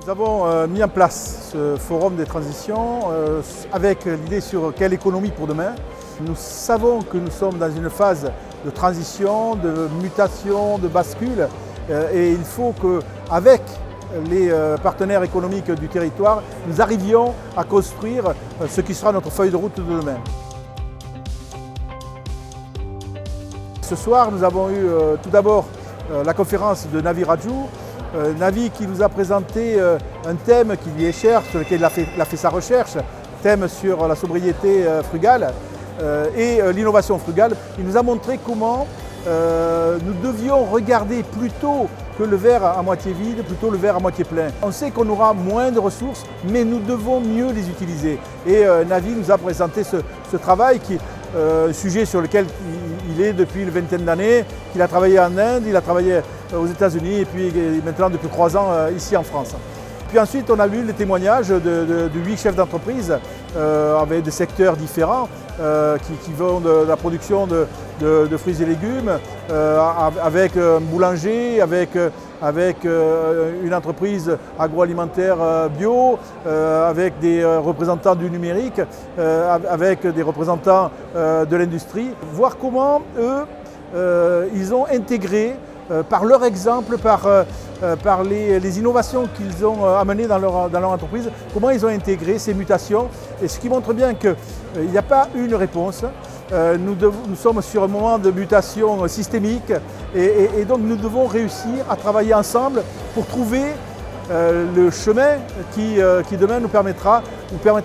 Nous avons mis en place ce forum des transitions avec l'idée sur quelle économie pour demain. Nous savons que nous sommes dans une phase de transition, de mutation, de bascule et il faut qu'avec les partenaires économiques du territoire, nous arrivions à construire ce qui sera notre feuille de route de demain. Ce soir, nous avons eu tout d'abord la conférence de Navi Radjou. Navi qui nous a présenté un thème qui lui est cher, sur lequel il a fait sa recherche, thème sur la sobriété frugale et l'innovation frugale. Il nous a montré comment nous devions regarder plutôt que le verre à moitié vide, plutôt le verre à moitié plein. On sait qu'on aura moins de ressources, mais nous devons mieux les utiliser. Et Navi nous a présenté ce travail qui un sujet sur lequel il est depuis une vingtaine d'années, qu'il a travaillé en Inde, il a travaillé aux États-Unis et puis maintenant depuis 3 ans ici en France. Puis ensuite on a lu les témoignages de 8 chefs d'entreprise avec des secteurs différents qui vont de la production de fruits et légumes, avec un boulanger, avec une entreprise agroalimentaire bio, avec des représentants du numérique, avec des représentants de l'industrie. Voir comment eux, ils ont intégré par leur exemple, par les innovations qu'ils ont amenées dans leur entreprise, comment ils ont intégré ces mutations, et ce qui montre bien qu'il n'y a pas une réponse. Nous sommes sur un moment de mutation systémique et donc nous devons réussir à travailler ensemble pour trouver le chemin qui demain nous permettra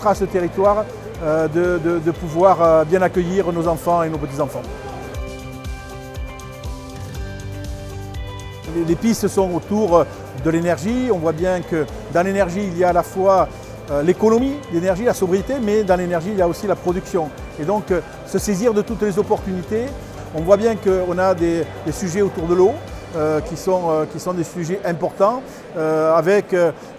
à ce territoire de pouvoir bien accueillir nos enfants et nos petits-enfants. Les pistes sont autour de l'énergie. On voit bien que dans l'énergie, il y a à la fois l'économie d'énergie, la sobriété, mais dans l'énergie, il y a aussi la production. Et donc, se saisir de toutes les opportunités. On voit bien qu'on a des sujets autour de l'eau qui sont des sujets importants, avec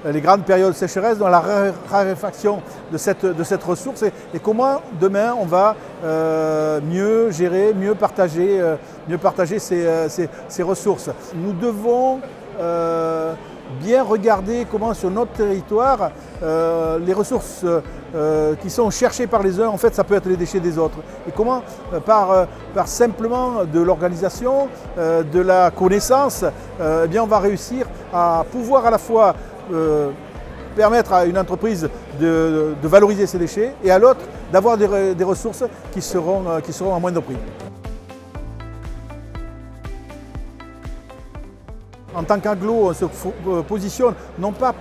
les grandes périodes de sécheresse, dans la raréfaction de cette ressource et comment demain on va mieux gérer, mieux partager ces ressources. Nous devons bien regarder comment sur notre territoire les ressources qui sont cherchées par les uns, en fait ça peut être les déchets des autres. Et comment par simplement de l'organisation, de la connaissance, eh bien on va réussir à pouvoir à la fois permettre à une entreprise de valoriser ses déchets et à l'autre d'avoir des ressources qui seront à moindre prix. En tant qu'Aglo, on se positionne non pas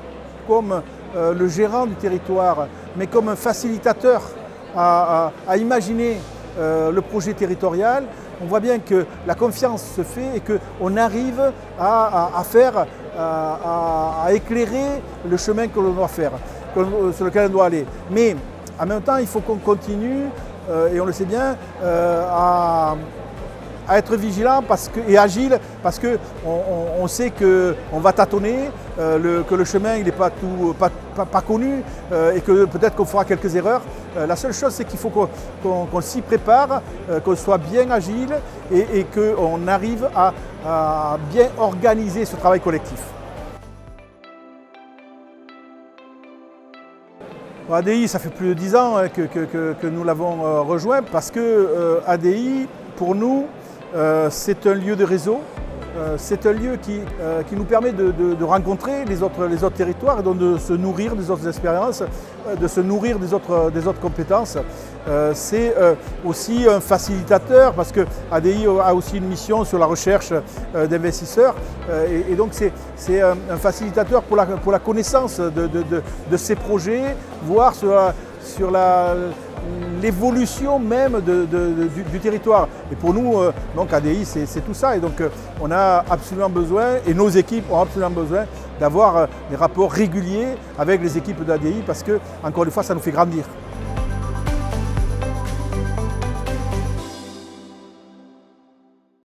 comme le gérant du territoire, mais comme un facilitateur à imaginer le projet territorial. On voit bien que la confiance se fait et qu'on arrive à éclairer le chemin que l'on doit faire, sur lequel on doit aller. Mais en même temps, il faut qu'on continue, et on le sait bien, à être vigilant et agile parce qu'on sait qu'on va tâtonner, que le chemin il n'est pas connu et que peut-être qu'on fera quelques erreurs. La seule chose c'est qu'il faut qu'on s'y prépare, qu'on soit bien agile et qu'on arrive à bien organiser ce travail collectif. ADI, ça fait plus de 10 ans que nous l'avons rejoint parce que ADI, pour nous, c'est un lieu de réseau, c'est un lieu qui nous permet de rencontrer les autres territoires et donc de se nourrir des autres expériences, de se nourrir des autres compétences. C'est aussi un facilitateur parce que ADI a aussi une mission sur la recherche d'investisseurs et donc c'est un facilitateur pour la connaissance de ces projets, voire sur l'évolution même du territoire. Et pour nous, donc ADI, c'est tout ça. Et donc on a absolument besoin, et nos équipes ont absolument besoin, d'avoir des rapports réguliers avec les équipes d'ADI parce que, encore une fois, ça nous fait grandir.